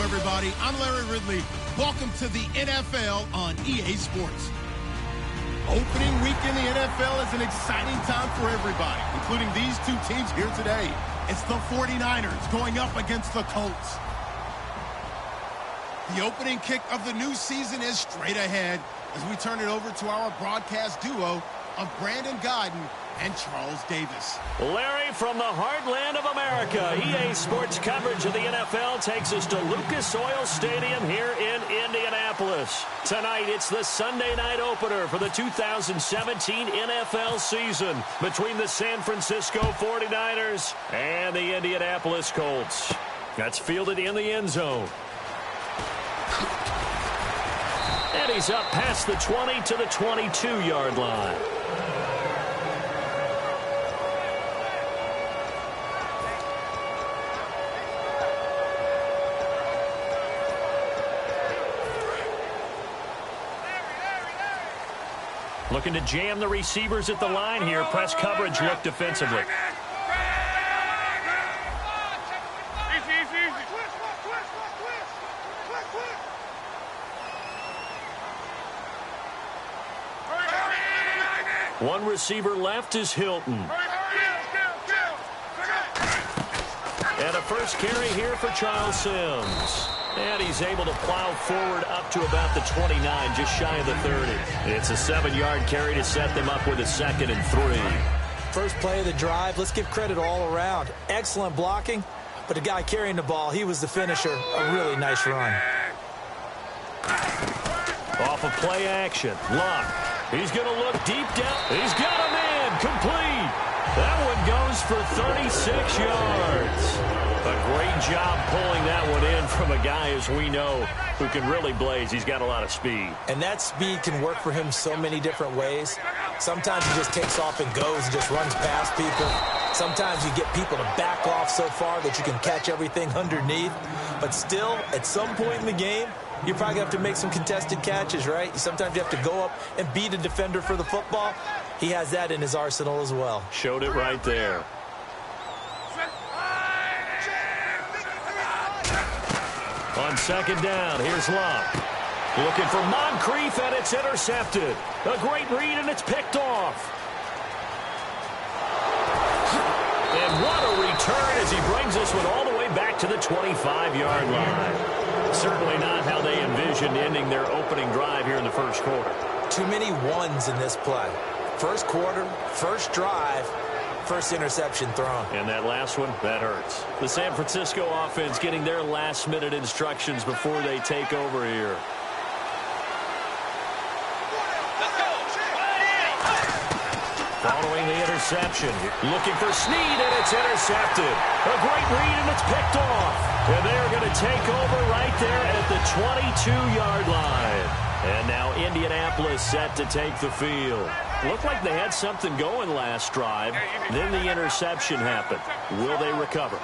everybody. I'm Larry Ridley. Welcome to the NFL on EA Sports. Opening week in the NFL is an exciting time for everybody, including these two teams here today. It's the 49ers going up against the Colts. The opening kick of the new season is straight ahead as we turn it over to our broadcast duo of Brandon Gaudin and Charles Davis. Larry, from the heartland of America, EA Sports coverage of the NFL takes us to Lucas Oil Stadium here in Indianapolis. Tonight, it's the Sunday night opener for the 2017 NFL season between the San Francisco 49ers and the Indianapolis Colts. That's fielded in the end zone. And he's up past the 20 to the 22-yard line. Looking to jam the receivers at the line here. Press coverage look defensively. One receiver left is Hilton. And a first carry here for Charles Sims. And he's able to plow forward up to about the 29, just shy of the 30. It's a 7-yard carry to set them up with a 2nd and 3. First play of the drive, let's give credit all around. Excellent blocking, but the guy carrying the ball, he was the finisher. A really nice run. Off of play action, Luck. He's going to look deep down. He's got him in, complete. That one goes for 36 yards. A great job pulling that one in from a guy, as we know, who can really blaze. He's got a lot of speed. And that speed can work for him so many different ways. Sometimes he just takes off and goes and just runs past people. Sometimes you get people to back off so far that you can catch everything underneath. But still, at some point in the game, you probably have to make some contested catches, right? Sometimes you have to go up and beat a defender for the football. He has that in his arsenal as well. Showed it right there. On second down, here's Luck. Looking for Moncrief, and it's intercepted. A great read, and it's picked off. And what a return as he brings this one all the way back to the 25-yard line. Certainly not how they envisioned ending their opening drive here in the first quarter. Too many ones in this play. First quarter, first drive, first interception thrown. And that last one, that hurts. The San Francisco offense getting their last-minute instructions before they take over here. Following the interception, looking for Snead, and it's intercepted. A great read, and it's picked off. And they're going to take over right there at the 22-yard line. And now Indianapolis set to take the field. Looked like they had something going last drive. Then the interception happened. Will they recover?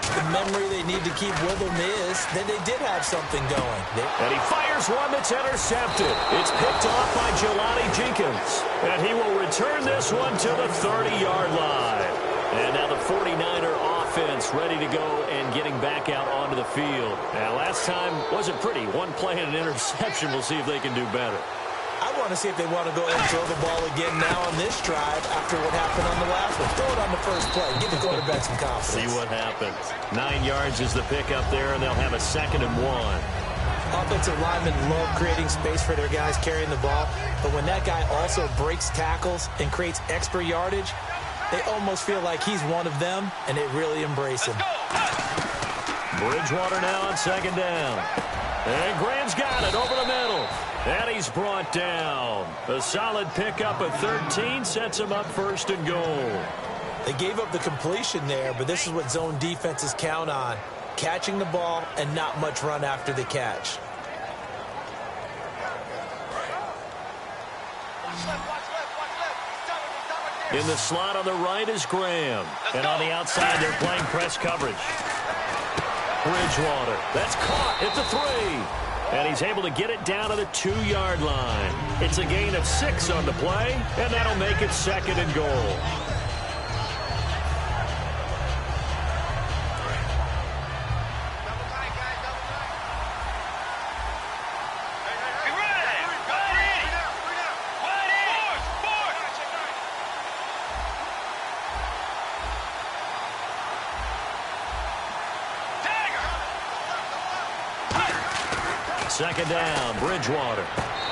The memory they need to keep with them is that they did have something going. And he fires one that's intercepted. It's picked off by Jelani Jenkins. And he will return this one to the 30-yard line. And now the 49er offense ready to go and getting back out onto the field. Now, last time wasn't pretty. One play and an interception. We'll see if they can do better. I want to see if they want to go ahead and throw the ball again now on this drive after what happened on the last one. Throw it on the first play. Give the quarterback some confidence. See what happens. 9 yards is the pickup there, and they'll have a 2nd and 1. Offensive linemen love creating space for their guys carrying the ball, but when that guy also breaks tackles and creates extra yardage, they almost feel like he's one of them, and they really embrace him. Bridgewater now on 2nd down. And Graham's got it over the middle. And he's brought down. A solid pickup of 13 sets him up 1st and goal. They gave up the completion there, but this is what zone defenses count on. Catching the ball and not much run after the catch. In the slot on the right is Graham. And on the outside, they're playing press coverage. Bridgewater. That's caught at the 3. And he's able to get it down to the 2-yard line. It's a gain of 6 on the play, and that'll make it 2nd and goal. Second down, Bridgewater.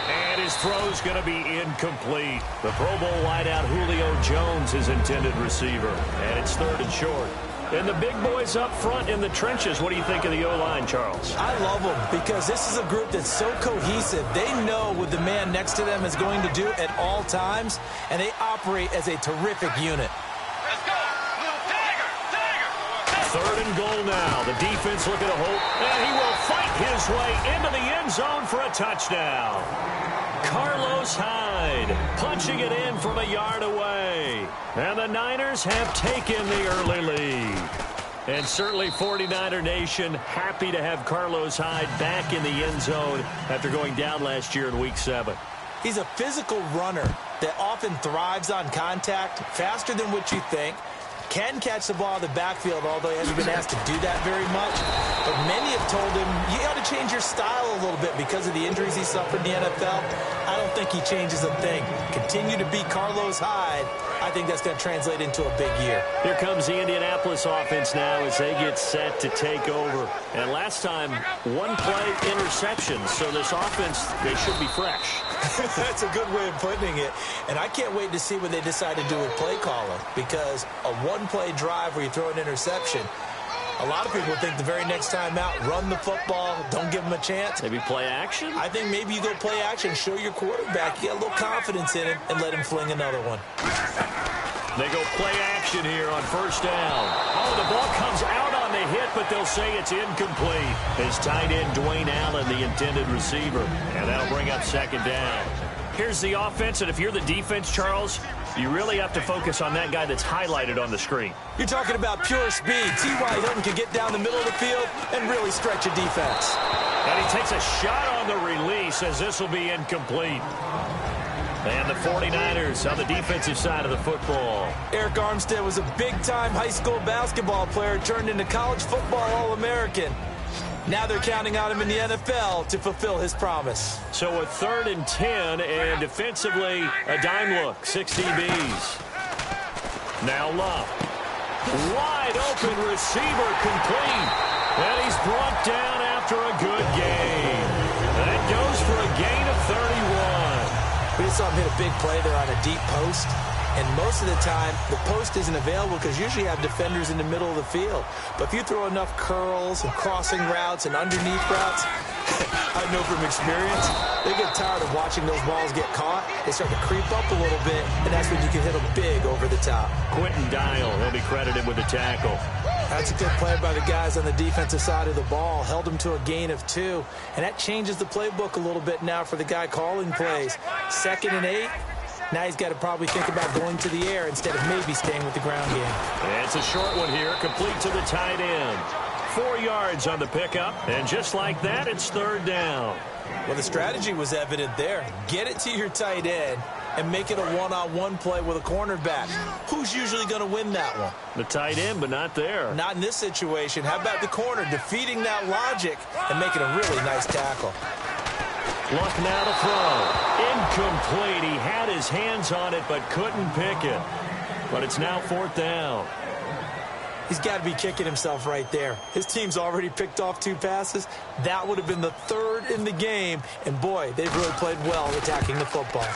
And his throw's going to be incomplete. The Pro Bowl wideout Julio Jones is intended receiver. And it's third and short. And the big boys up front in the trenches, what do you think of the O-line, Charles? I love them because this is a group that's so cohesive. They know what the man next to them is going to do at all times, and they operate as a terrific unit. Let's go. Tiger. Third and goal now. The defense looking to hold, and he will fight his way into the end zone for a touchdown. Carlos Hyde punching it in from a yard away. And the Niners have taken the early lead. And certainly 49er Nation happy to have Carlos Hyde back in the end zone after going down last year in Week 7. He's a physical runner that often thrives on contact, faster than what you think. Can catch the ball in the backfield, although he hasn't been asked to do that very much. But many have told him, you got to change your style a little bit because of the injuries he suffered in the NFL. I don't think he changes a thing. Continue to be Carlos Hyde. I think that's going to translate into a big year. Here comes the Indianapolis offense now as they get set to take over. And last time, one play interception. So this offense, they should be fresh. That's a good way of putting it. And I can't wait to see what they decide to do with play calling, because a one-play drive where you throw an interception, a lot of people think the very next time out, run the football, don't give them a chance. Maybe play action? I think maybe you go play action, show your quarterback, you get a little confidence in him, and let him fling another one. They go play action here on first down. Oh, the ball comes out on the hit, but they'll say it's incomplete. His tight end, Dwayne Allen, the intended receiver. And that'll bring up second down. Here's the offense, and if you're the defense, Charles, you really have to focus on that guy that's highlighted on the screen. You're talking about pure speed. T.Y. Hilton can get down the middle of the field and really stretch a defense. And he takes a shot on the release as this will be incomplete. And the 49ers on the defensive side of the football. Eric Armstead was a big-time high school basketball player turned into college football All-American. Now they're counting on him in the NFL to fulfill his promise. So a 3rd and 10, and defensively, a dime look, 16 Bs. Now Love. Wide open receiver complete. And he's brought down after a good gain. That goes for a gain of 31. We just saw him hit a big play there on a deep post. And most of the time, the post isn't available because usually you have defenders in the middle of the field. But if you throw enough curls and crossing routes and underneath routes, I know from experience, they get tired of watching those balls get caught. They start to creep up a little bit, and that's when you can hit them big over the top. Quentin Dial, he'll be credited with the tackle. That's a good play by the guys on the defensive side of the ball. Held him to a gain of 2. And that changes the playbook a little bit now for the guy calling plays. 2nd and 8. Now he's got to probably think about going to the air instead of maybe staying with the ground game. And it's a short one here, complete to the tight end. 4 yards on the pickup, and just like that, it's 3rd down. Well, the strategy was evident there. Get it to your tight end and make it a one-on-one play with a cornerback. Who's usually going to win that one? The tight end, but not there. Not in this situation. How about the corner defeating that logic and making a really nice tackle? Luck now to throw. Incomplete. He had his hands on it, but couldn't pick it. But it's now 4th down. He's got to be kicking himself right there. His team's already picked off 2 passes. That would have been the 3rd in the game. And, boy, they've really played well attacking the football.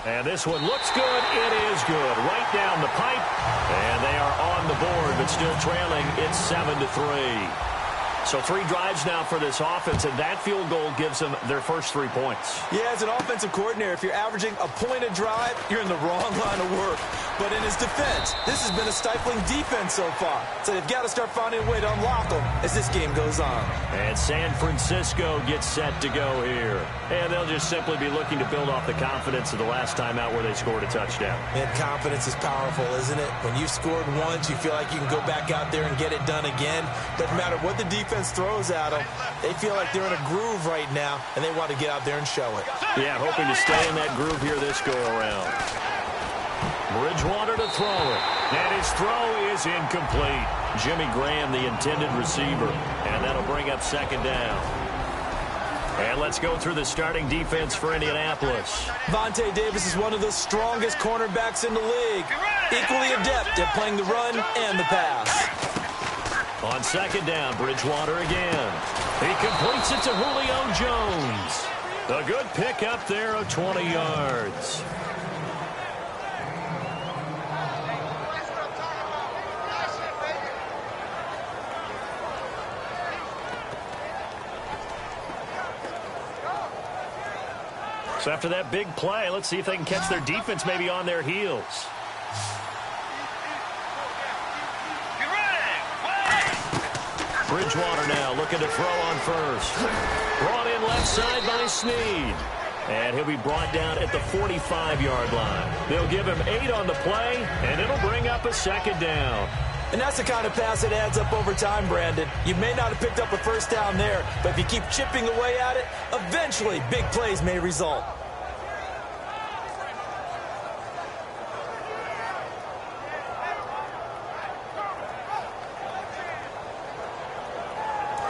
And this one looks good. It is good. Right down the pipe. And they are on the board, but still trailing. It's 7-3. So 3 drives now for this offense, and that field goal gives them their first 3 points. Yeah, as an offensive coordinator, if you're averaging a point a drive, you're in the wrong line of work. But in his defense, this has been a stifling defense so far. So they've got to start finding a way to unlock them as this game goes on. And San Francisco gets set to go here. And they'll just simply be looking to build off the confidence of the last time out where they scored a touchdown. And confidence is powerful, isn't it? When you've scored once, you feel like you can go back out there and get it done again. Doesn't matter what the defense throws at them. They feel like they're in a groove right now, and they want to get out there and show it. Yeah, hoping to stay in that groove here this go-around. Bridgewater to throw it. And his throw is incomplete. Jimmy Graham, the intended receiver. And that'll bring up 2nd down. And let's go through the starting defense for Indianapolis. Vontae Davis is one of the strongest cornerbacks in the league. Equally adept at playing the run and the pass. On second down, Bridgewater again. He completes it to Julio Jones. A good pickup there of 20 yards. So after that big play, let's see if they can catch their defense maybe on their heels. Bridgewater now looking to throw on first. Brought in left side by Snead. And he'll be brought down at the 45-yard line. They'll give him 8 on the play, and it'll bring up a second down. And that's the kind of pass that adds up over time, Brandon. You may not have picked up a first down there, but if you keep chipping away at it, eventually big plays may result.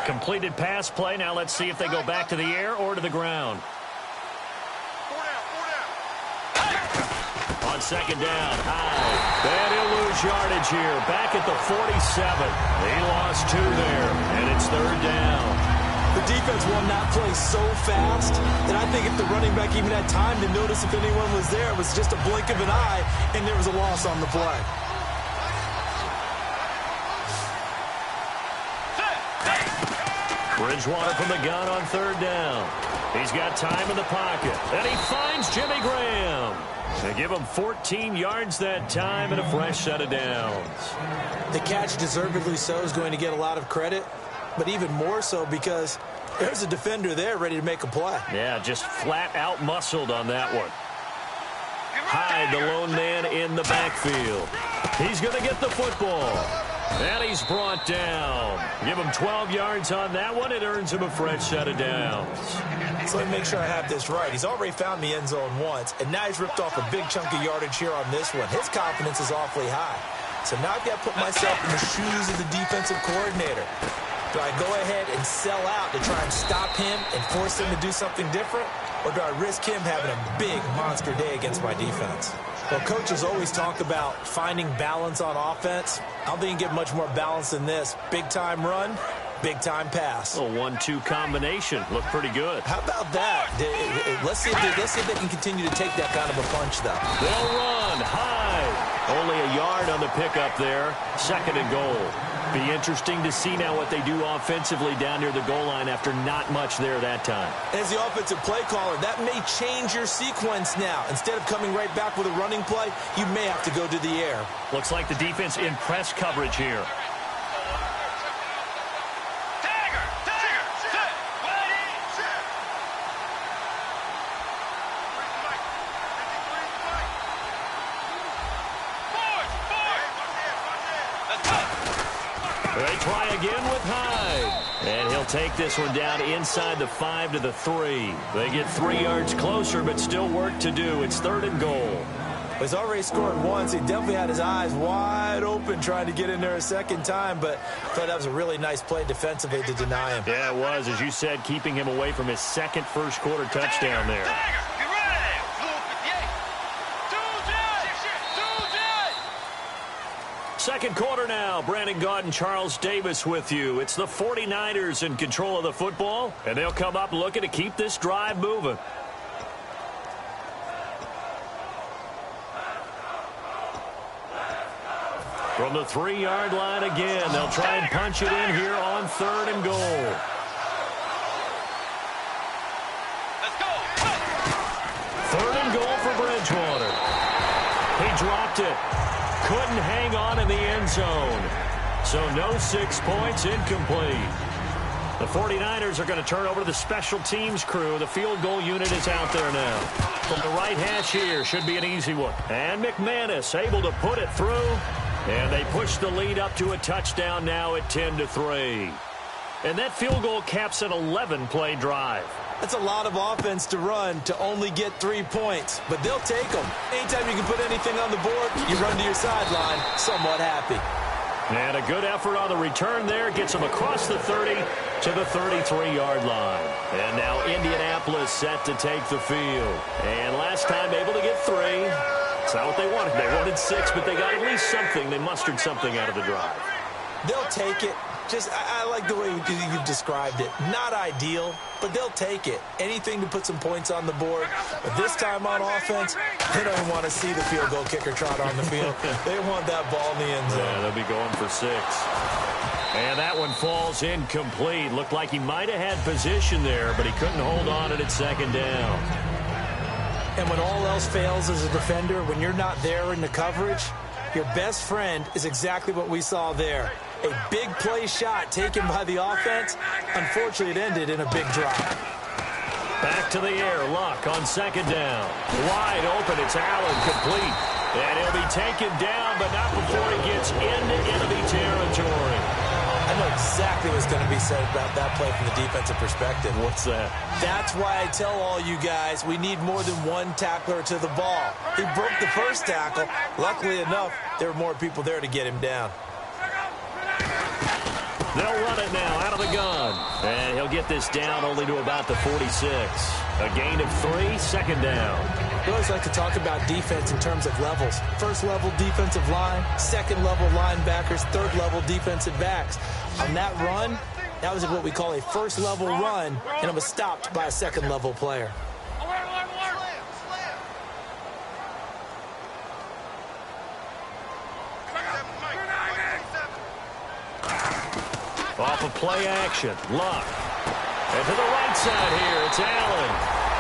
Completed pass play. Now let's see if they go back to the air or to the ground. On second down, Hyde. And he'll lose yardage here. Back at the 47. He lost 2 there, and it's third down. The defense won that play so fast that I think if the running back even had time to notice if anyone was there, it was just a blink of an eye, and there was a loss on the play. Bridgewater from the gun on third down. He's got time in the pocket. And he finds Jimmy Graham. They give him 14 yards that time and a fresh set of downs. The catch, deservedly so, is going to get a lot of credit, but even more so because there's a defender there ready to make a play. Yeah, just flat out muscled on that one. Hyde, the lone man in the backfield. He's going to get the football. And he's brought down. Give him 12 yards on that one. It earns him a fresh set of downs. So let me make sure I have this right. He's already found the end zone once, and now he's ripped off a big chunk of yardage here on this one. His confidence is awfully high. So now I've got to put myself in the shoes of the defensive coordinator. Do I go ahead and sell out to try and stop him and force him to do something different? Or do I risk him having a big monster day against my defense? Well, coaches always talk about finding balance on offense. I don't think you can get much more balance than this. Big-time run, big-time pass. A 1-2 combination. Looked pretty good. How about that? Let's see if they can continue to take that kind of a punch, though. They'll run. Hyde. Only a yard on the pickup there. Second and goal. Be interesting to see now what they do offensively down near the goal line after not much there that time. As the offensive play caller, that may change your sequence now. Instead of coming right back with a running play, you may have to go to the air. Looks like the defense in press coverage here. They try again with Hyde. And he'll take this one down inside the 5 to the 3. They get 3 yards closer, but still work to do. It's third and goal. He's already scored once. He definitely had his eyes wide open trying to get in there a second time, but I thought that was a really nice play defensively to deny him. Yeah, it was. As you said, keeping him away from his second first-quarter touchdown there. Second quarter now. Brandon Gaudin, Charles Davis with you. It's the 49ers in control of the football, and they'll come up looking to keep this drive moving. From the 3-yard line again, they'll try and punch it in here on third and goal. Let's go. Third and goal for Bridgewater. He dropped it. Couldn't hang on in the end zone. So no 6 points, incomplete. The 49ers are going to turn over to the special teams crew. The field goal unit is out there now. From the right hash here, should be an easy one. And McManus able to put it through. And they push the lead up to a touchdown now at 10-3. And that field goal caps an 11-play drive. That's a lot of offense to run to only get 3 points, but they'll take them. Anytime you can put anything on the board, you run to your sideline somewhat happy. And a good effort on the return there. Gets them across the 30 to the 33-yard line. And now Indianapolis set to take the field. And last time able to get 3. It's not what they wanted. They wanted 6, but they got at least something. They mustered something out of the drive. They'll take it. I like the way you've described it. Not ideal, but they'll take it. Anything to put some points on the board. But this time on offense, they don't even want to see the field goal kicker trot on the field. They want that ball in the end zone. Yeah, they'll be going for 6. And that one falls incomplete. Looked like he might have had position there, but he couldn't hold on at second down. And when all else fails as a defender, when you're not there in the coverage, your best friend is exactly what we saw there. A big play shot taken by the offense. Unfortunately, it ended in a big drop. Back to the air. Luck on second down. Wide open. It's Allen, complete. And he'll be taken down, but not before he gets into enemy territory. I know exactly what's going to be said about that play from the defensive perspective. What's that? That's why I tell all you guys we need more than one tackler to the ball. He broke the first tackle. Luckily enough, there were more people there to get him down. They'll run it now out of the gun. And he'll get this down only to about the 46. A gain of 3, second down. We always like to talk about defense in terms of levels. First level defensive line, second level linebackers, third level defensive backs. On that run, that was what we call a first level run, and it was stopped by a second level player. Off of play action, Luck. And to the right side here, it's Allen.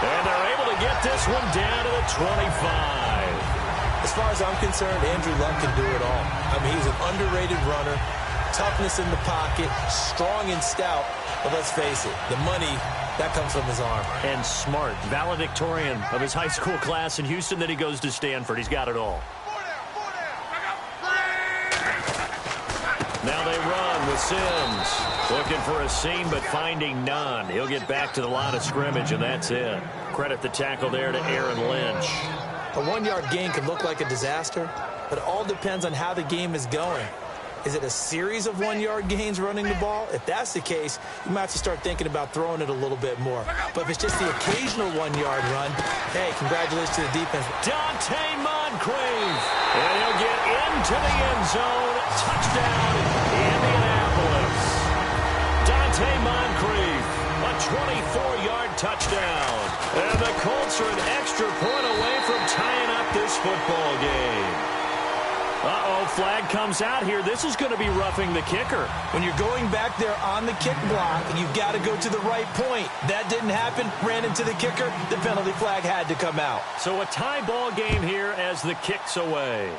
And they're able to get this one down to the 25. As far as I'm concerned, Andrew Luck can do it all. I mean, he's an underrated runner, toughness in the pocket, strong and stout. But let's face it, the money, that comes from his arm. And smart, valedictorian of his high school class in Houston. Then he goes to Stanford. He's got it all. Now they run with Sims. Looking for a seam, but finding none. He'll get back to the line of scrimmage, and that's it. Credit the tackle there to Aaron Lynch. A 1-yard gain can look like a disaster, but it all depends on how the game is going. Is it a series of 1-yard gains running the ball? If that's the case, you might have to start thinking about throwing it a little bit more. But if it's just the occasional 1-yard run, hey, congratulations to the defense. Dante Moncrief. And he'll get into the end zone. Touchdown, Indianapolis. Dante Moncrief, a 24-yard touchdown. And the Colts are an extra point away from tying up this football game. Uh-oh, flag comes out here. This is going to be roughing the kicker. When you're going back there on the kick block, you've got to go to the right point. That didn't happen. Ran into the kicker. The penalty flag had to come out. So a tie ball game here as the kick's away.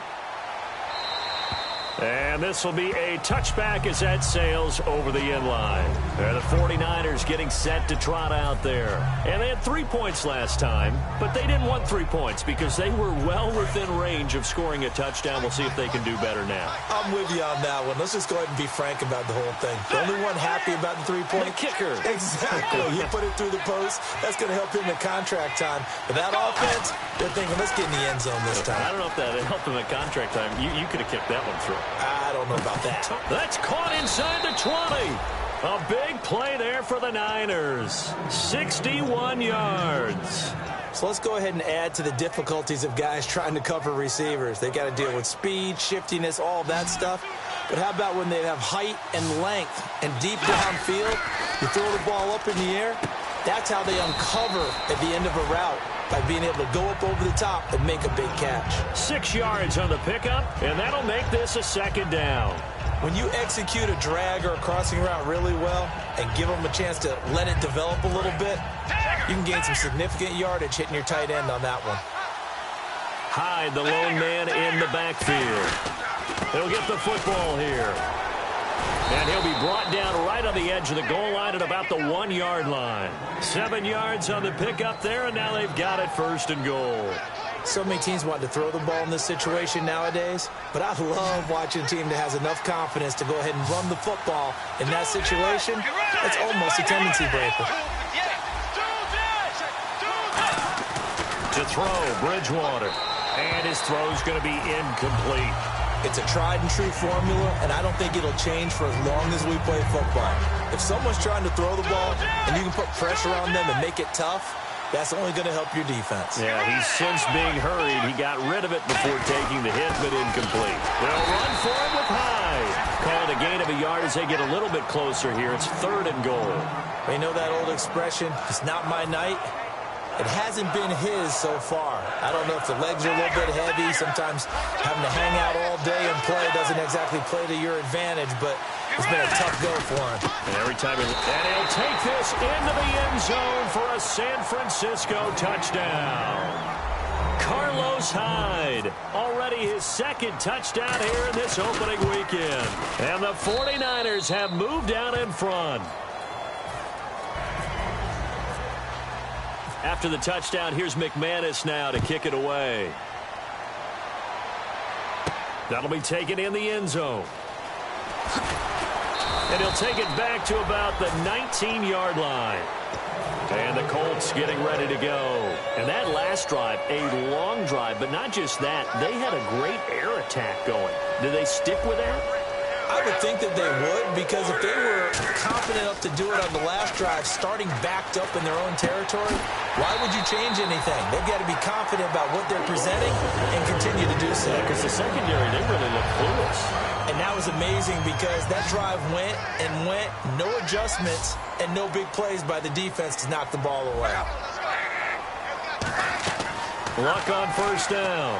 And this will be a touchback as that sails over the end line. The 49ers getting set to trot out there. And they had 3 points last time, but they didn't want 3 points because they were well within range of scoring a touchdown. We'll see if they can do better now. I'm with you on that one. Let's just go ahead and be frank about the whole thing. The only one happy about the 3-point? The kicker. Exactly. He put it through the post. That's going to help him in contract time. But that offense, they're thinking, let's get in the end zone this time. I don't know if that helped him at contract time. You could have kicked that one through. I don't know about that. That's caught inside the 20. A big play there for the Niners. 61 yards. So let's go ahead and add to the difficulties of guys trying to cover receivers. They got to deal with speed, shiftiness, all that stuff. But how about when they have height and length and deep downfield? You throw the ball up in the air. That's how they uncover at the end of a route, by being able to go up over the top and make a big catch. 6 yards on the pickup, and that'll make this a second down. When you execute a drag or a crossing route really well and give them a chance to let it develop a little bit, you can gain some significant yardage hitting your tight end on that one. Hyde, the lone man in the backfield. He'll get the football here. And he'll be brought down right on the edge of the goal line at about the 1-yard line. 7 yards on the pickup there, and now they've got it first and goal. So many teams want to throw the ball in this situation nowadays, but I love watching a team that has enough confidence to go ahead and run the football in that situation. That's almost a tendency breaker. To throw, Bridgewater. And his throw's going to be incomplete. It's a tried-and-true formula, and I don't think it'll change for as long as we play football. If someone's trying to throw the ball and you can put pressure on them and make it tough, That's only going to help your defense. Yeah, he's since being hurried. He got rid of it before taking the hit, but incomplete. They'll run for it with Hyde. Call it a gain of a yard as they get a little bit closer here. It's 3rd and goal. You know that old expression, it's not my night? It hasn't been his so far. I don't know if the legs are a little bit heavy. Sometimes having to hang out all day and play doesn't exactly play to your advantage, but it's been a tough go for him. And every time he'll take this into the end zone for a San Francisco touchdown. Carlos Hyde, already his 2nd touchdown here in this opening weekend. And the 49ers have moved out in front. After the touchdown, here's McManus now to kick it away. That'll be taken in the end zone. And he'll take it back to about the 19-yard line. And the Colts getting ready to go. And that last drive, a long drive, but not just that. They had a great air attack going. Did they stick with that? I would think that they would, because if they were confident enough to do it on the last drive, starting backed up in their own territory, why would you change anything? They've got to be confident about what they're presenting and continue to do so. Because the secondary, they really look clueless. And that was amazing because that drive went and went, no adjustments, and no big plays by the defense to knock the ball away. Luck on 1st down.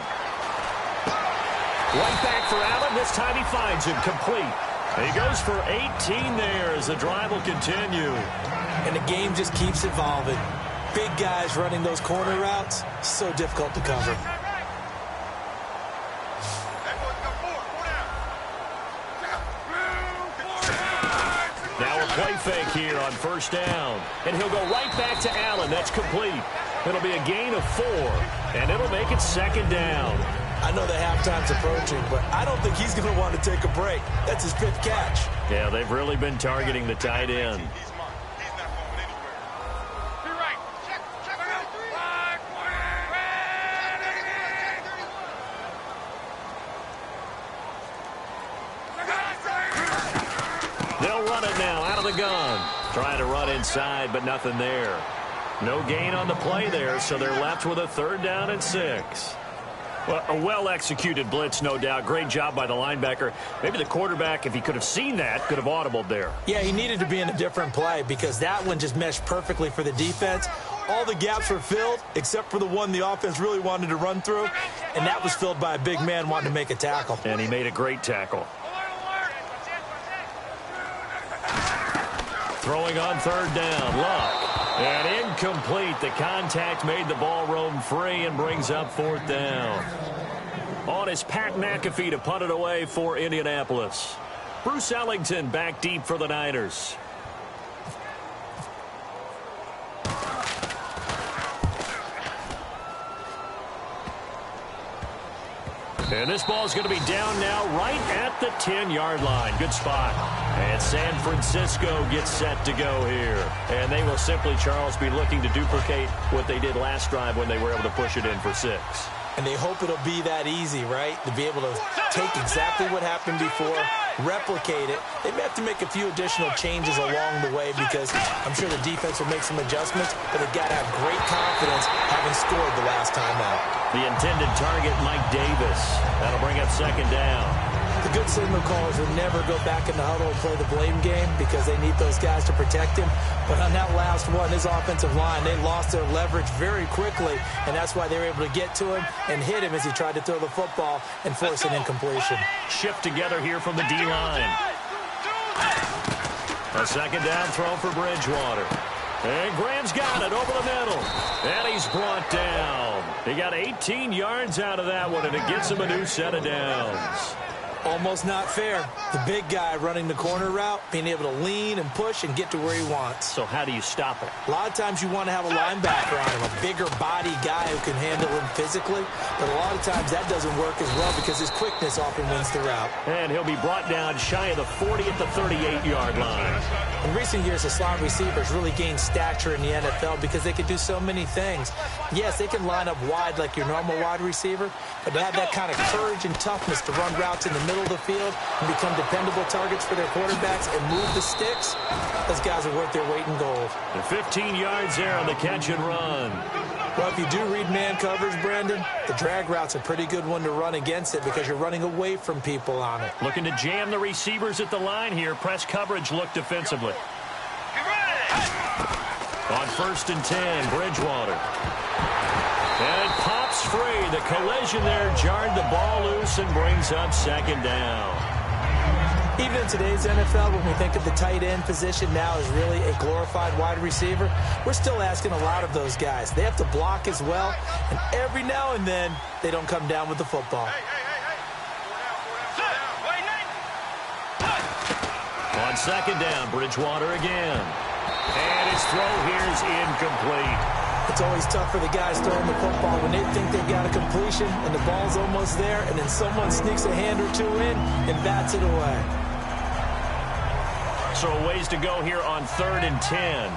Right back for Allen. This time he finds him complete. He goes for 18 there as the drive will continue. And the game just keeps evolving. Big guys running those corner routes, so difficult to cover. Now a play fake here on 1st down. And he'll go right back to Allen. That's complete. It'll be a gain of 4. And it'll make it 2nd down. I know the halftime's approaching, but I don't think he's going to want to take a break. That's his 5th catch. Yeah, they've really been targeting the tight end. They'll run it now out of the gun. Trying to run inside, but nothing there. No gain on the play there, so they're left with a 3rd down and 6. Well, a well-executed blitz, no doubt. Great job by the linebacker. Maybe the quarterback, if he could have seen that, could have audibled there. Yeah, he needed to be in a different play because that one just meshed perfectly for the defense. All the gaps were filled except for the one the offense really wanted to run through, and that was filled by a big man wanting to make a tackle. And he made a great tackle. Throwing on 3rd down, Luck. And incomplete. The contact made the ball roam free and brings up 4th down. On is Pat McAfee to punt it away for Indianapolis. Bruce Ellington back deep for the Niners. And this ball is going to be down now right at the 10-yard line. Good spot. And San Francisco gets set to go here. And they will simply, Charles, be looking to duplicate what they did last drive when they were able to push it in for 6. And they hope it'll be that easy, right? To be able to take exactly what happened before, replicate it. They may have to make a few additional changes along the way because I'm sure the defense will make some adjustments, but they've got to have great confidence having scored the last time out. The intended target, Mike Davis. That'll bring up 2nd down. The good signal callers would never go back in the huddle and play the blame game because they need those guys to protect him. But on that last one, his offensive line, they lost their leverage very quickly, and that's why they were able to get to him and hit him as he tried to throw the football and force an incompletion. Shift together here from the D-line. A 2nd down throw for Bridgewater. And Graham's got it over the middle. And he's brought down. He got 18 yards out of that one, and it gets him a new set of downs. Almost not fair. The big guy running the corner route, being able to lean and push and get to where he wants. So how do you stop it? A lot of times you want to have a linebacker on him, a bigger body guy who can handle him physically. But a lot of times that doesn't work as well because his quickness often wins the route. And he'll be brought down shy of the 40 at the 38-yard line. In recent years, the slot receivers really gained stature in the NFL because they can do so many things. Yes, they can line up wide like your normal wide receiver, but to have that kind of courage and toughness to run routes in the middle middle of the field and become dependable targets for their quarterbacks and move the sticks, those guys are worth their weight in gold. The 15 yards there on the catch and run. Well, if you do read man coverage, Brandon, the drag route's a pretty good one to run against it because you're running away from people on it. Looking to jam the receivers at the line here. Press coverage look defensively. On 1st and 10, Bridgewater. And it pops free. The collision there jarred the ball loose and brings up 2nd down. Even in today's NFL, when we think of the tight end position now as really a glorified wide receiver, we're still asking a lot of those guys. They have to block as well, and every now and then, they don't come down with the football. On 2nd down, Bridgewater again. And his throw here is incomplete. It's always tough for the guys throwing the football when they think they've got a completion and the ball's almost there, and then someone sneaks a hand or two in and bats it away. So a ways to go here on 3rd and 10.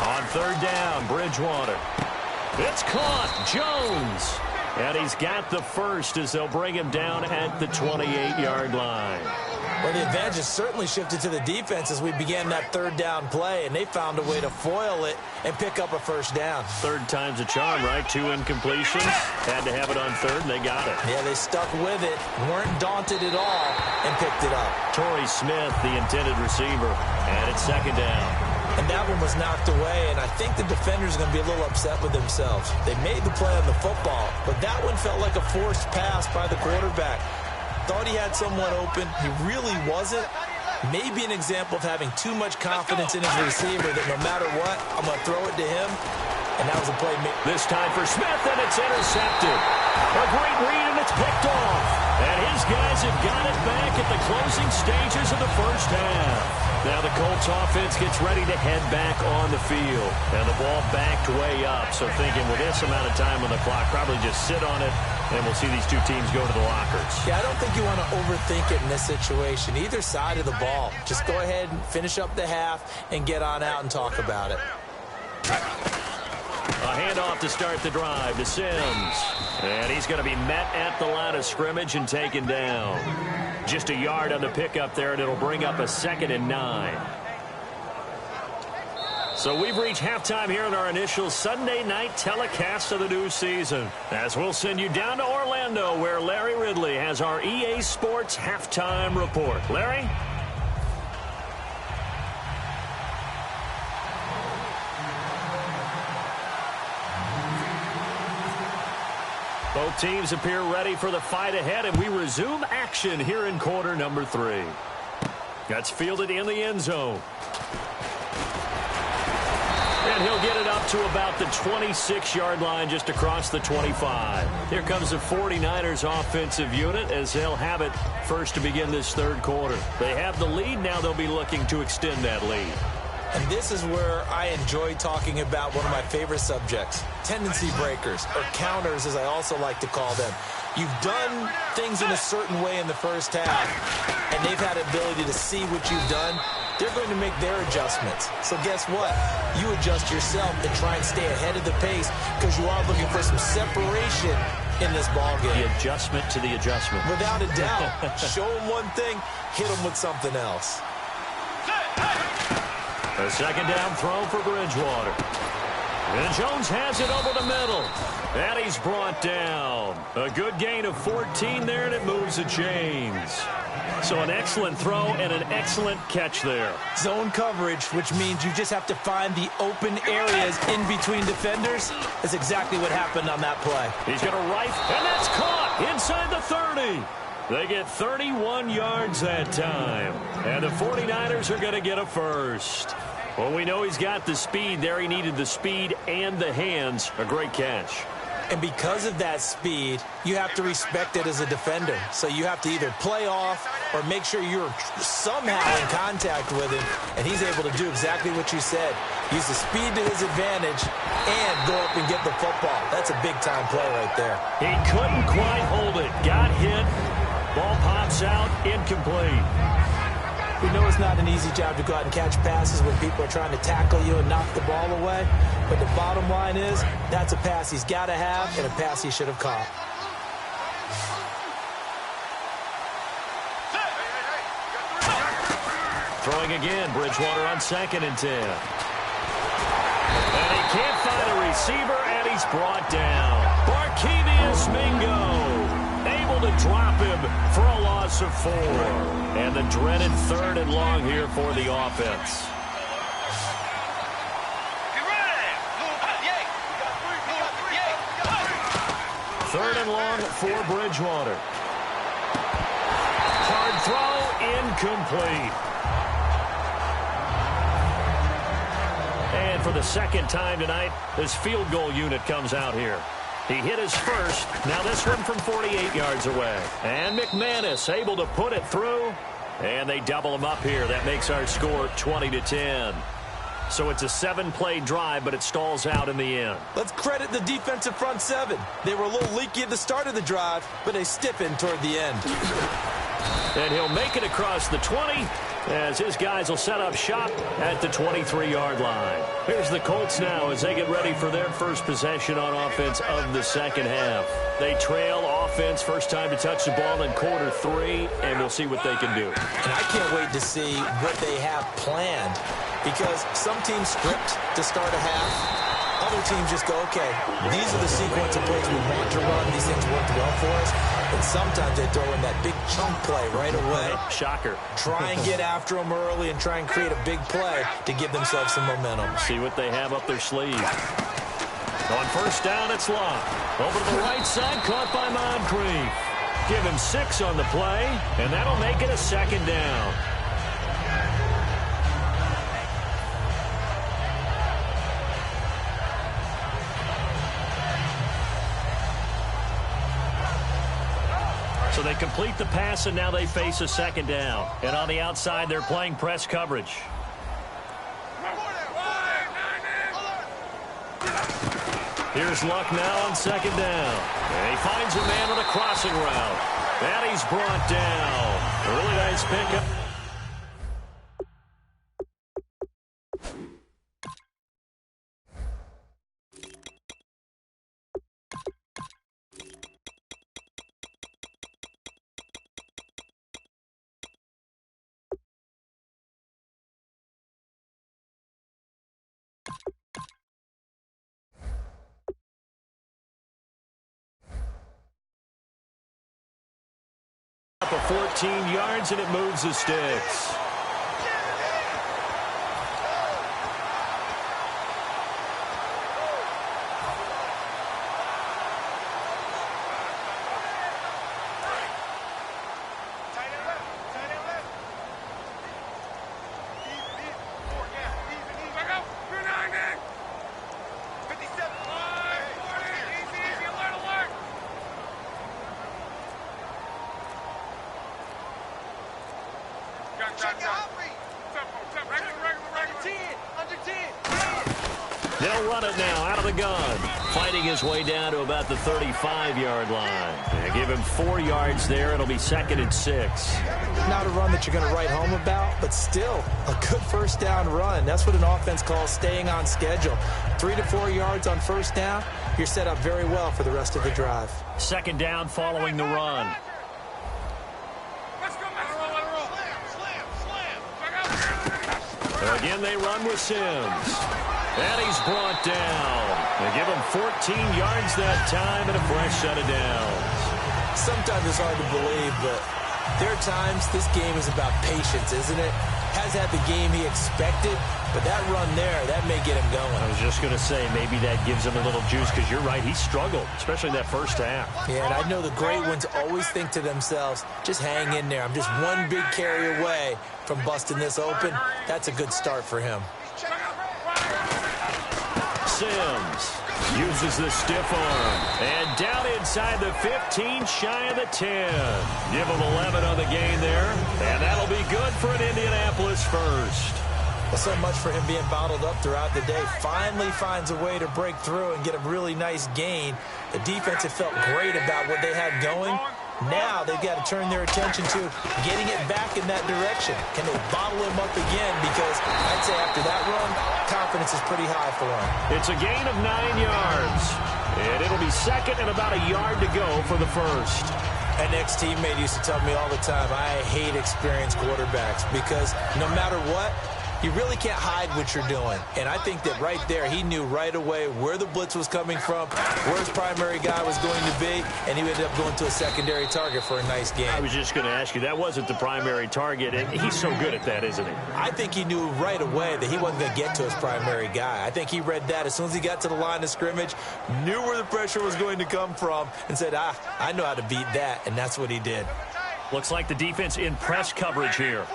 On 3rd down, Bridgewater. It's caught. Jones. And he's got the first as they'll bring him down at the 28-yard line. Well, the advantage has certainly shifted to the defense as we began that 3rd down play, and they found a way to foil it and pick up a 1st down. 3rd time's a charm, right? 2 incompletions. Had to have it on 3rd, and they got it. Yeah, they stuck with it, weren't daunted at all, and picked it up. Torrey Smith, the intended receiver, and it's 2nd down. And that one was knocked away, and I think the defenders are going to be a little upset with themselves. They made the play on the football, but that one felt like a forced pass by the quarterback. Thought he had someone open. He really wasn't. Maybe an example of having too much confidence in his receiver that no matter what, I'm going to throw it to him. And that was a play. This time for Smith, and it's intercepted. A great read, and it's picked off. And his guys have got it back at the closing stages of the 1st half. Now the Colts offense gets ready to head back on the field. And the ball backed way up. So thinking with this amount of time on the clock, probably just sit on it, and we'll see these two teams go to the lockers. Yeah, I don't think you want to overthink it in this situation. Either side of the ball. Just go ahead and finish up the half and get on out and talk about it. A handoff to start the drive to Sims. And he's going to be met at the line of scrimmage and taken down. Just a yard on the pickup there, and it'll bring up a 2nd and 9. So we've reached halftime here in our initial Sunday night telecast of the new season. As we'll send you down to Orlando, where Larry Ridley has our EA Sports halftime report. Larry? Both teams appear ready for the fight ahead, and we resume action here in quarter number 3. That's fielded in the end zone. And he'll get it up to about the 26-yard line, just across the 25. Here comes the 49ers offensive unit as they'll have it first to begin this 3rd quarter. They have the lead. Now they'll be looking to extend that lead. And this is where I enjoy talking about one of my favorite subjects, tendency breakers, or counters as I also like to call them. You've done things in a certain way in the 1st half, and they've had the ability to see what you've done. They're going to make their adjustments. So guess what? You adjust yourself and try and stay ahead of the pace because you are looking for some separation in this ballgame. The adjustment to the adjustment. Without a doubt. Show them one thing, hit them with something else. A 2nd down throw for Bridgewater. And Jones has it over the middle. And he's brought down. A good gain of 14 there, and it moves the chains. So an excellent throw and an excellent catch there. Zone coverage, which means you just have to find the open areas in between defenders. That's exactly what happened on that play. He's got a rifle, and that's caught inside the 30. They get 31 yards that time. And the 49ers are going to get a first. Well, we know he's got the speed there. He needed the speed and the hands. A great catch. And because of that speed, you have to respect it as a defender. So you have to either play off or make sure you're somehow in contact with him. And he's able to do exactly what you said. Use the speed to his advantage and go up and get the football. That's a big-time play right there. He couldn't quite hold it. Got hit. Ball pops out. Incomplete. We know it's not an easy job to go out and catch passes when people are trying to tackle you and knock the ball away. But the bottom line is, that's a pass he's got to have and a pass he should have caught. Throwing again, Bridgewater on 2nd and 10. And he can't find a receiver, and he's brought down. Barkevious Mingo able to drop him for a loss of 4. And the dreaded 3rd and long here for the offense. Third and long for Bridgewater. Hard throw, incomplete. And for the second time tonight, this field goal unit comes out here. He hit his first. Now this one from 48 yards away. And McManus able to put it through. And they double him up here. That makes our score 20-10. So it's a 7-play drive, but it stalls out in the end. Let's credit the defensive front 7. They were a little leaky at the start of the drive, but they stiffened toward the end. And he'll make it across the 20 as his guys will set up shop at the 23-yard line. Here's the Colts now as they get ready for their first possession on offense of the second half. They trail offense, first time to touch the ball in quarter 3, and we'll see what they can do. And I can't wait to see what they have planned, because some teams script to start a half. Other teams just go, okay, these are the sequence of plays we want to run. These things worked well for us. And sometimes they throw in that big chunk play right away. Shocker. Try and get after them early and try and create a big play to give themselves some momentum. See what they have up their sleeve. On first down, it's Locke. Over to the right side, caught by Moncrief. Give him 6 on the play, and that'll make it a second down. So they complete the pass, and now they face a second down. And on the outside, they're playing press coverage. Here's Luck now on second down. And he finds a man on a crossing route. And he's brought down. A really nice pickup. Up a 14 yards, and it moves the sticks. They'll run it now out of the gun. Fighting his way down to about the 35-yard line. They give him 4 yards there. It'll be 2nd and 6. Not a run that you're going to write home about, but still a good first down run. That's what an offense calls staying on schedule. 3 to 4 yards on first down. You're set up very well for the rest of the drive. Second down following the run. Again, they run with Sims. And he's brought down. They give him 14 yards that time and a fresh set of downs. Sometimes it's hard to believe, but there are times this game is about patience, isn't it? Has had the game he expected, but that run there, that may get him going. I was just going to say, maybe that gives him a little juice, because you're right, he struggled, especially that first half. Yeah, and I know the great ones always think to themselves, just hang in there. I'm just one big carry away from busting this open. That's a good start for him. Sims uses the stiff arm. And down inside the 15, shy of the 10. Give him 11 on the gain there. And that'll be good for an Indianapolis first. Well, so much for him being bottled up throughout the day. Finally finds a way to break through and get a really nice gain. The defense had felt great about what they had going, Now they've got to turn their attention to getting it back in that direction. Can they bottle him up again? Because I'd say after that run, confidence is pretty high for them. It's a gain of 9 yards. And it'll be second and about a yard to go for the first. An ex-teammate used to tell me all the time, I hate experienced quarterbacks because no matter what, you really can't hide what you're doing. And I think that right there, he knew right away where the blitz was coming from, where his primary guy was going to be, and he ended up going to a secondary target for a nice game. I was just going to ask you, that wasn't the primary target, and he's so good at that, isn't he? I think he knew right away that he wasn't going to get to his primary guy. I think he read that as soon as he got to the line of scrimmage, knew where the pressure was going to come from, and said, I know how to beat that, and that's what he did. Looks like the defense in press coverage here.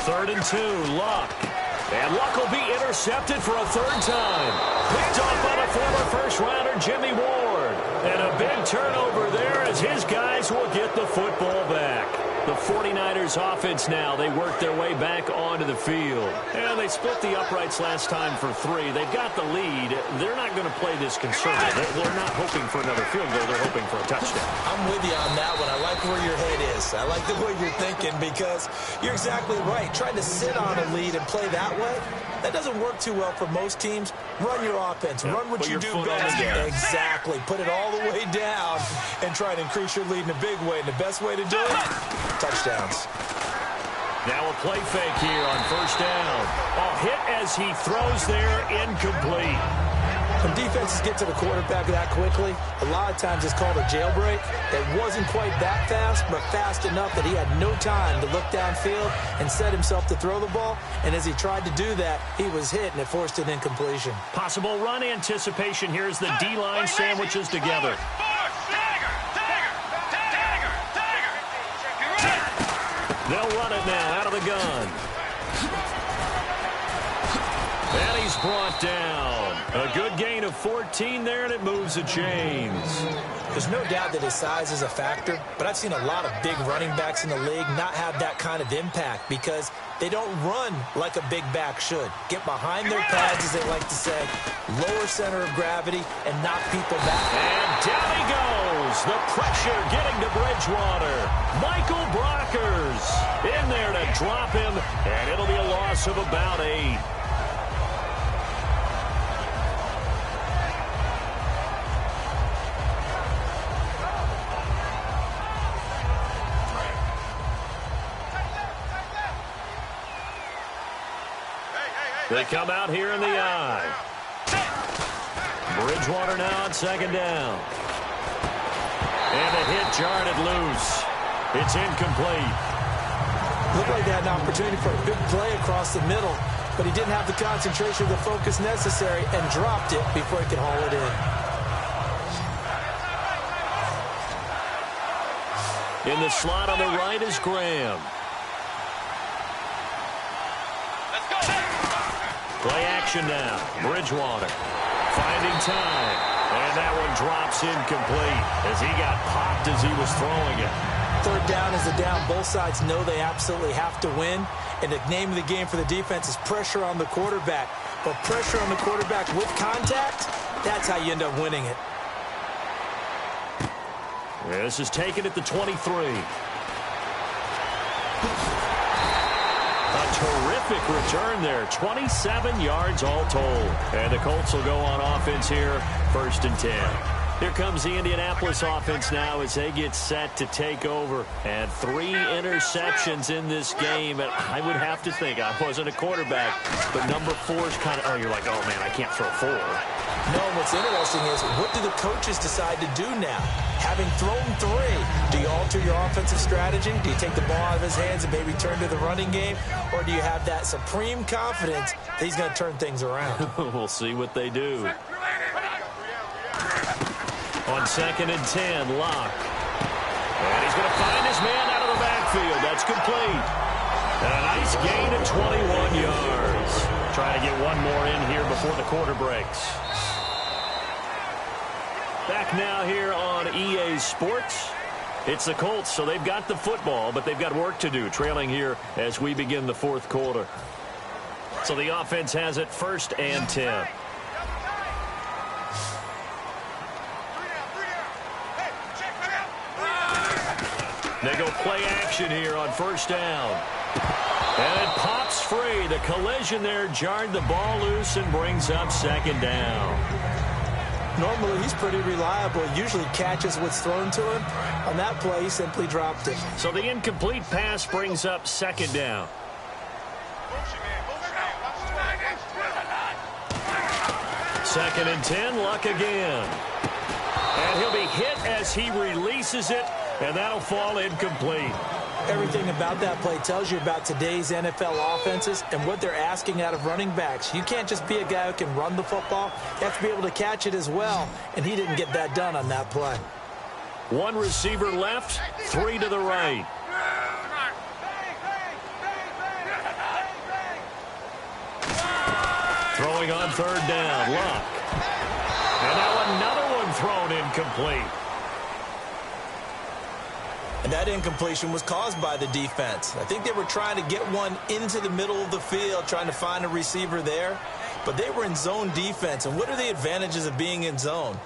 Third and 2, Luck. And Luck will be intercepted for a third time. Picked off by the former first-rounder Jimmy Ward. And a big turnover there as his guys will get the football back. The 49ers offense now, they work their way back onto the field. And they split the uprights last time for 3. They've got the lead. They're not going to play this conservative. They're not hoping for another field goal. They're hoping for a touchdown. I'm with you on that one. I like where your head is. I like the way you're thinking because you're exactly right. Trying to sit on a lead and play that way, that doesn't work too well for most teams. Run your offense. Run what you do best. Exactly. Put it all the way down and try to increase your lead in a big way. And the best way to do it, touchdowns. Now a play fake here on first down. A hit as he throws there, incomplete. When defenses get to the quarterback that quickly, a lot of times it's called a jailbreak. It wasn't quite that fast, but fast enough that he had no time to look downfield and set himself to throw the ball. And as he tried to do that, he was hit, and it forced an incompletion. Possible run anticipation here as the D-line sandwiches together. They'll run it now out of the gun. And he's brought down. A good gain of 14 there, and it moves the chains. There's no doubt that his size is a factor, but I've seen a lot of big running backs in the league not have that kind of impact because they don't run like a big back should. Get behind their pads, as they like to say, lower center of gravity, and knock people back. And down he goes. The pressure getting to Bridgewater. Michael Brockers in there to drop him, and it'll be a loss of about 8. They come out here in the I. Bridgewater now on second down. And a hit jarred it loose. It's incomplete. Looked like they had an opportunity for a big play across the middle, but he didn't have the concentration or the focus necessary and dropped it before he could haul it in. In the slot on the right is Graham. Play action now. Bridgewater finding time. And that one drops incomplete as he got popped as he was throwing it. Third down is the down. Both sides know they absolutely have to win. And the name of the game for the defense is pressure on the quarterback. But pressure on the quarterback with contact, that's how you end up winning it. This is taken at the 23. A terrific return there. 27 yards all told. And the Colts will go on offense here, 1st and 10. Here comes the Indianapolis offense now as they get set to take over. And 3 interceptions in this game. And I would have to think, I wasn't a quarterback, but number 4 is kind of, oh, you're like, oh, man, I can't throw 4. No, what's interesting is, what do the coaches decide to do now? Having thrown 3, do you alter your offensive strategy? Do you take the ball out of his hands and maybe turn to the running game? Or do you have that supreme confidence that he's going to turn things around? We'll see what they do. On 2nd and 10, Locke. And he's going to find his man out of the backfield. That's complete. And a nice gain of 21 yards. Trying to get one more in here before the quarter breaks. Back now here on EA Sports. It's the Colts, so they've got the football, but they've got work to do, trailing here as we begin the fourth quarter. So the offense has it 1st and 10. They go play action here on 1st down. And it pops free. The collision there jarred the ball loose and brings up 2nd down. Normally, he's pretty reliable. Usually catches what's thrown to him. On that play, he simply dropped it. So the incomplete pass brings up 2nd down. Second and 10, Luck again. And he'll be hit as he releases it, and that'll fall incomplete. Everything about that play tells you about today's NFL offenses and what they're asking out of running backs. You can't just be a guy who can run the football. You have to be able to catch it as well, and he didn't get that done on that play. 1 receiver left, 3 to the right. Throwing on 3rd down, Luck. And now another one thrown incomplete. And that incompletion was caused by the defense. I think they were trying to get one into the middle of the field, trying to find a receiver there. But they were in zone defense. And what are the advantages of being in zone?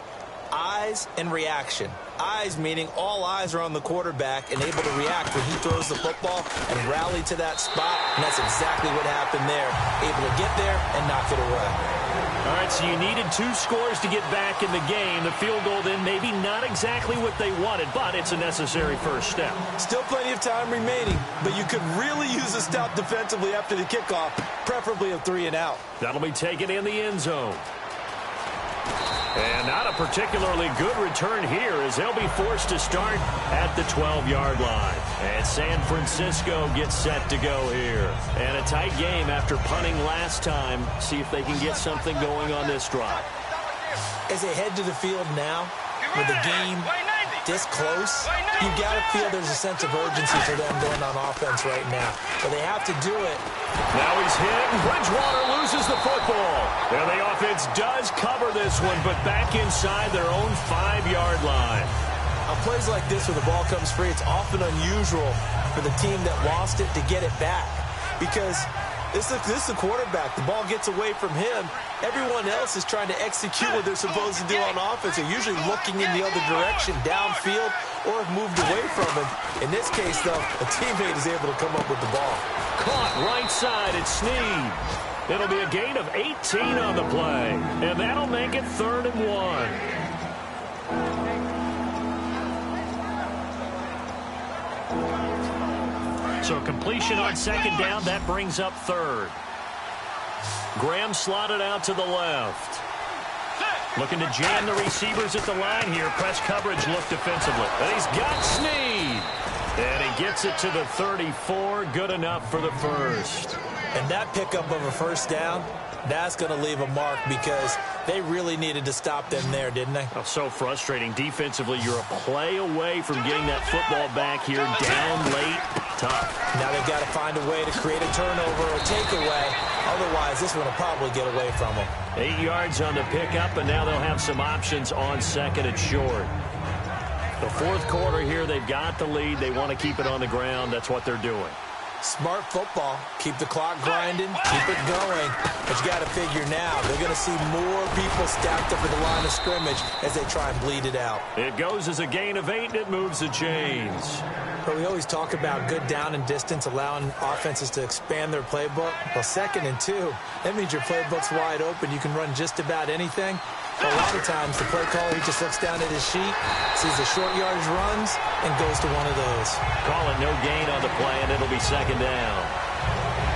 Eyes and reaction. Eyes meaning all eyes are on the quarterback and able to react when he throws the football and rally to that spot. And that's exactly what happened there. Able to get there and knock it away. All right, so you needed 2 scores to get back in the game. The field goal then maybe not exactly what they wanted, but it's a necessary first step. Still plenty of time remaining, but you could really use a stop defensively after the kickoff, preferably a 3 and out. That'll be taken in the end zone. And not a particularly good return here as they'll be forced to start at the 12-yard line. And San Francisco gets set to go here. And a tight game after punting last time. See if they can get something going on this drive. As they head to the field now, with the game this close, you got to feel there's a sense of urgency for them going on offense right now. But they have to do it. Now he's hit, and Bridgewater loses the football. And the offense does cover this one, but back inside their own 5-yard line. On plays like this where the ball comes free, it's often unusual for the team that lost it to get it back. Because this is the quarterback. The ball gets away from him. Everyone else is trying to execute what they're supposed to do on offense. They're usually looking in the other direction, downfield, or have moved away from him. In this case, though, a teammate is able to come up with the ball. Caught right side, it's Snead. It'll be a gain of 18 on the play, and that'll make it 3rd and 1. So completion on 2nd down, that brings up 3rd. Graham slotted out to the left. Looking to jam the receivers at the line here. Press coverage look defensively. And he's got Snead. And he gets it to the 34. Good enough for the first. And that pickup of a 1st down, that's going to leave a mark because they really needed to stop them there, didn't they? Oh, so frustrating. Defensively, you're a play away from getting that football back here. Down late. Tough. Now they've got to find a way to create a turnover or takeaway. Otherwise, this one will probably get away from them. 8 yards on the pickup, and now they'll have some options on 2nd and short. The 4th quarter here, they've got the lead. They want to keep it on the ground. That's what they're doing. Smart football. Keep the clock grinding. Keep it going. But you got to figure now, they're going to see more people stacked up at the line of scrimmage as they try and bleed it out. It goes as a gain of 8, and it moves the chains. But we always talk about good down and distance, allowing offenses to expand their playbook. Well, 2nd and 2, that means your playbook's wide open. You can run just about anything. But a lot of times, the play caller, he just looks down at his sheet, sees the short yardage runs, and goes to one of those. Call it no gain on the play, and it'll be 2nd down.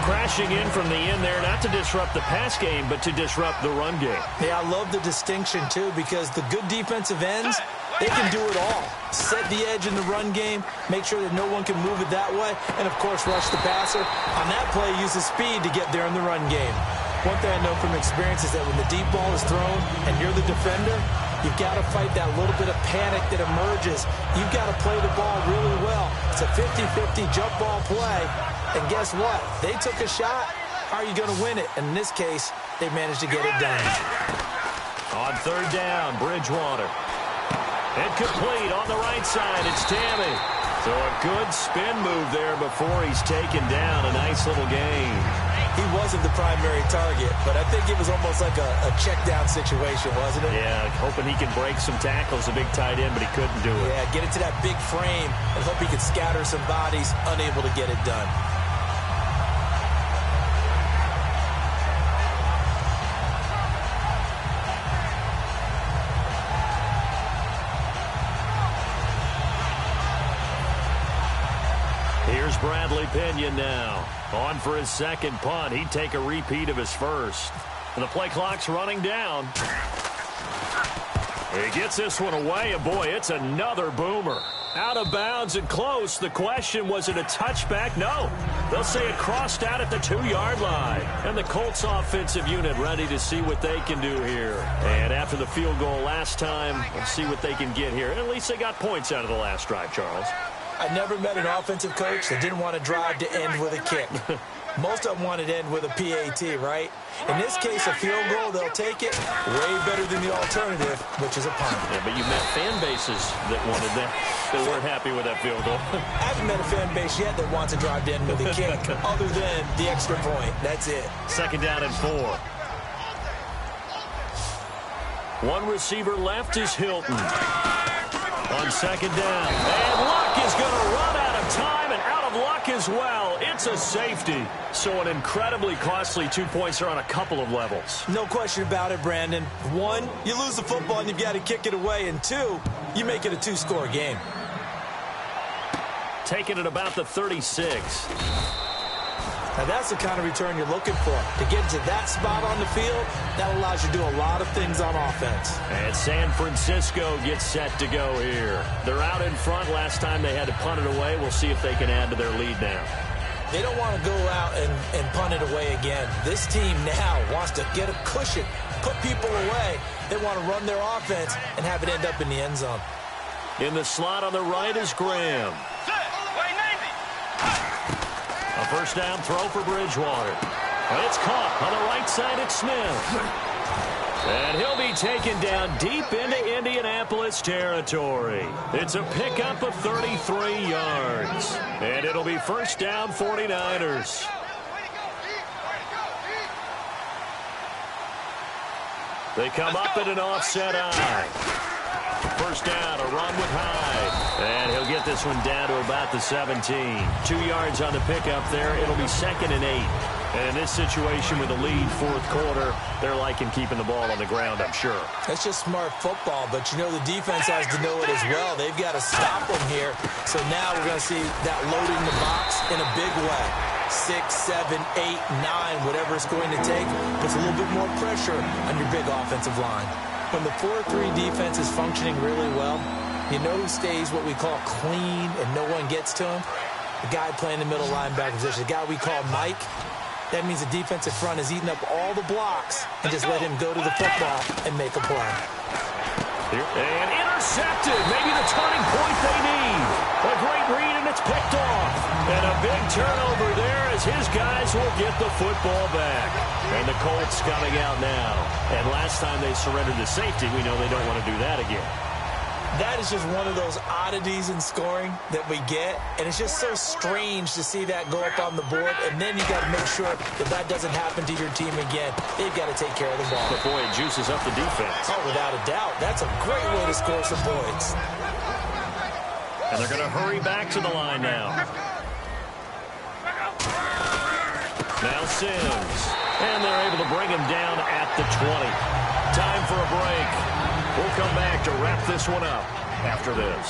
Crashing in from the end there, not to disrupt the pass game, but to disrupt the run game. Yeah, I love the distinction, too, because the good defensive ends, they can do it all. Set the edge in the run game, make sure that no one can move it that way, and, of course, rush the passer. On that play, use the speed to get there in the run game. One thing I know from experience is that when the deep ball is thrown and you're the defender, you've got to fight that little bit of panic that emerges. You've got to play the ball really well. It's a 50-50 jump ball play. And guess what? They took a shot. How are you going to win it? And in this case, they managed to get it done. On 3rd down, Bridgewater. Incomplete on the right side. It's Tammy. So a good spin move there before he's taken down. A nice little gain. He wasn't the primary target, but I think it was almost like a check down situation, wasn't it? Yeah, hoping he can break some tackles, a big tight end, but he couldn't do it. Yeah, get into that big frame and hope he could scatter some bodies, unable to get it done. Here's Bradley Pinion now. On for his second punt. He'd take a repeat of his first. And the play clock's running down. He gets this one away, and boy, it's another boomer. Out of bounds and close. The question, was it a touchback? No. They'll say it crossed out at the 2-yard line. And the Colts offensive unit ready to see what they can do here. And after the field goal last time, we'll see what they can get here. At least they got points out of the last drive, Charles. I never met an offensive coach that didn't want to drive to end with a kick. Most of them wanted to end with a PAT, right? In this case, a field goal, they'll take it way better than the alternative, which is a punt. Yeah, but you met fan bases that wanted that, that weren't happy with that field goal. I haven't met a fan base yet that wants to drive to end with a kick, other than the extra point. That's it. Second down and 4. One receiver left is Hilton. On second down. And Luck is going to run out of time and out of luck as well. It's a safety. So an incredibly costly 2 points are on a couple of levels. No question about it, Brandon. 1, you lose the football and you've got to kick it away. And 2, you make it a 2-score game. Taking it about the 36. Now, that's the kind of return you're looking for. To get to that spot on the field, that allows you to do a lot of things on offense. And San Francisco gets set to go here. They're out in front. Last time they had to punt it away. We'll see if they can add to their lead now. They don't want to go out and punt it away again. This team now wants to get a cushion, put people away. They want to run their offense and have it end up in the end zone. In the slot on the right is Graham. A first down throw for Bridgewater. And it's caught. On the right side, it's Smith. And he'll be taken down deep into Indianapolis territory. It's a pickup of 33 yards. And it'll be first down 49ers. They come up at an offset eye. First down, a run with Hyde. And he'll get this one down to about the 17. 2 yards on the pickup there. It'll be 2nd and 8. And in this situation with a lead, fourth quarter, they're liking keeping the ball on the ground, I'm sure. That's just smart football, but you know the defense has to know it as well. They've got to stop them here. So now we're going to see that loading the box in a big way. 6, 7, 8, 9, whatever it's going to take, puts a little bit more pressure on your big offensive line. When the 4-3 defense is functioning really well, you know who stays what we call clean and no one gets to him? The guy playing the middle linebacker position, the guy we call Mike. That means the defensive front is eating up all the blocks and just let him go to the football and make a play. And intercepted. Maybe the turning point they need. A great read, and it's picked off. And a big turnover there as his guys will get the football back. And the Colts coming out now. And last time they surrendered to safety, we know they don't want to do that again. That is just one of those oddities in scoring that we get. And it's just so strange to see that go up on the board. And then you got to make sure that that doesn't happen to your team again. They've got to take care of the ball. But boy, it juices up the defense. Oh, without a doubt. That's a great way to score some points. And they're going to hurry back to the line now. Now Sims. And they're able to bring him down at the 20. Time for a break. We'll come back to wrap this one up after this.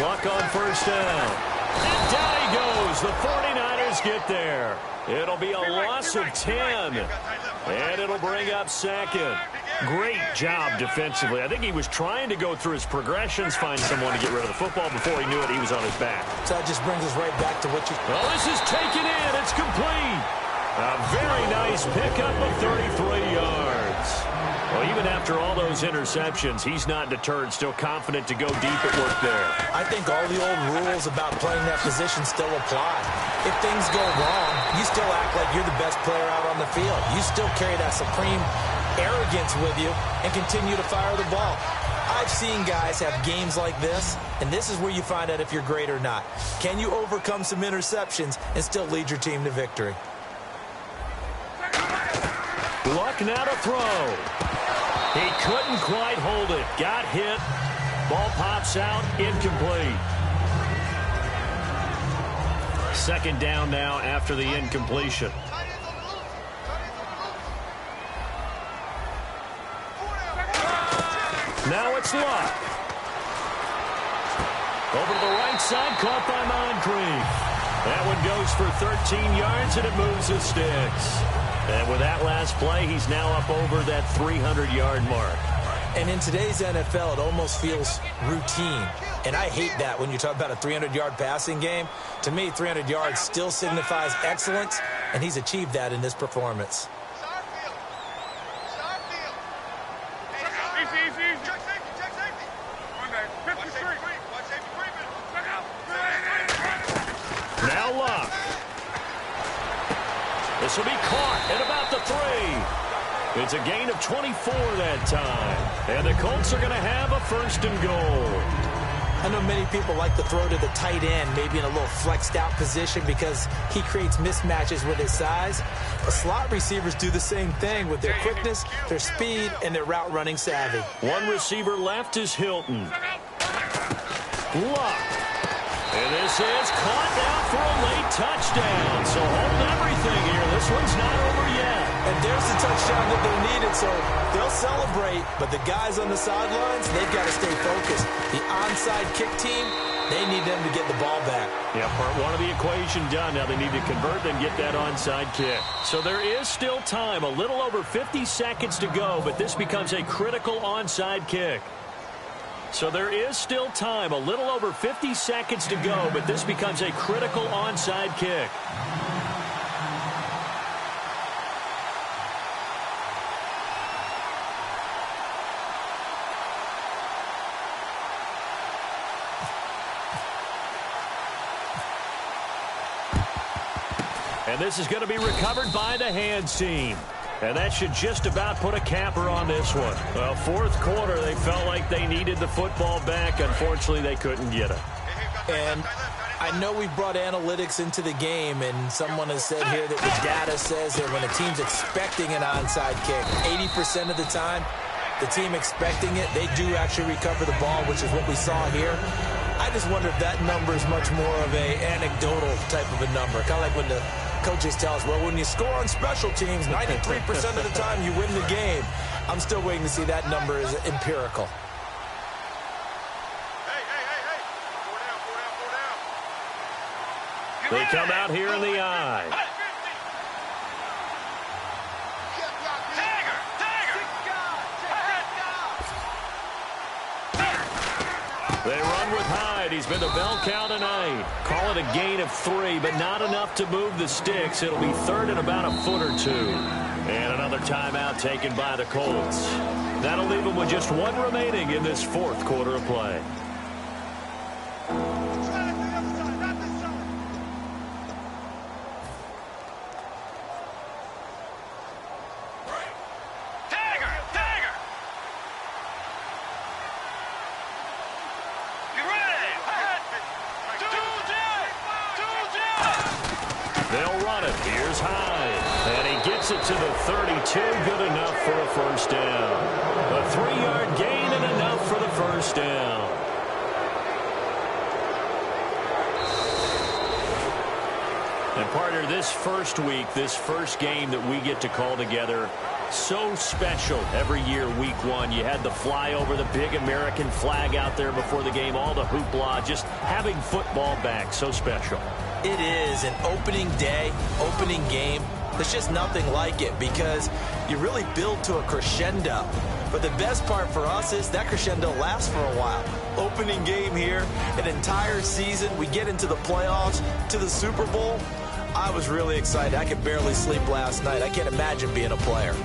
Luck on first down. And down he goes. The 49ers get there. It'll be a loss of 10. And it'll bring up second. Great job defensively. I think he was trying to go through his progressions, find someone to get rid of the football. Before he knew it, he was on his back. So that just brings us right back to what you... Well, this is taken in. It's complete. A very nice pickup of 33 yards. Well, even after all those interceptions, he's not deterred, still confident to go deep at work there. I think all the old rules about playing that position still apply. If things go wrong, you still act like you're the best player out on the field. You still carry that supreme arrogance with you and continue to fire the ball. I've seen guys have games like this, and this is where you find out if you're great or not. Can you overcome some interceptions and still lead your team to victory? Luck now to throw. He couldn't quite hold it. Got hit. Ball pops out. Incomplete. Second down now after the incompletion. Now it's Luck. Over to the right side, caught by Moncrief. That one goes for 13 yards, and it moves the sticks. And with that last play, he's now up over that 300-yard mark. And in today's NFL, it almost feels routine. And I hate that when you talk about a 300-yard passing game. To me, 300 yards still signifies excellence, and he's achieved that in this performance. Now Luck. This will be caught at about the 3. It's a gain of 24 that time. And the Colts are going to have a 1st and goal. I know many people like to throw to the tight end, maybe in a little flexed out position because he creates mismatches with his size. The slot receivers do the same thing with their quickness, their speed, and their route running savvy. One receiver left is Hilton. Luck. And this is caught down for a late touchdown. So hold everything here. This one's not over yet. And there's the touchdown that they needed, so they'll celebrate. But the guys on the sidelines, they've got to stay focused. The onside kick team, they need them to get the ball back. Yeah, part one of the equation done. Now they need to convert and get that onside kick. So there is still time, a little over 50 seconds to go, but this becomes a critical onside kick. So there is still time, a little over 50 seconds to go, but this becomes a critical onside kick. And this is going to be recovered by the hands team. And that should just about put a capper on this one. Well, fourth quarter, they felt like they needed the football back. Unfortunately, they couldn't get it. And I know we've brought analytics into the game, and someone has said here that the data says that when a team's expecting an onside kick, 80% of the time, the team expecting it, they do actually recover the ball, which is what we saw here. I just wonder if that number is much more of a anecdotal type of a number. Kind of like when the coaches tell us, well, when you score on special teams, 93% of the time you win the game. I'm still waiting to see that number is empirical. They come out here in the eye. They run with Hyde. He's been the bell cow tonight. Call it a gain of 3, but not enough to move the sticks. It'll be third and about a foot or 2. And another timeout taken by the Colts. That'll leave them with just 1 remaining in this fourth quarter of play. To the 32, good enough for a first down. A 3-yard gain and enough for the first down. And partner, this first week, this first game that we get to call together, so special every year, week 1. You had the flyover, the big American flag out there before the game, all the hoopla, just having football back, so special. It is an opening day, opening game. There's just nothing like it because you really build to a crescendo. But the best part for us is that crescendo lasts for a while. Opening game here, an entire season. We get into the playoffs, to the Super Bowl. I was really excited. I could barely sleep last night. I can't imagine being a player.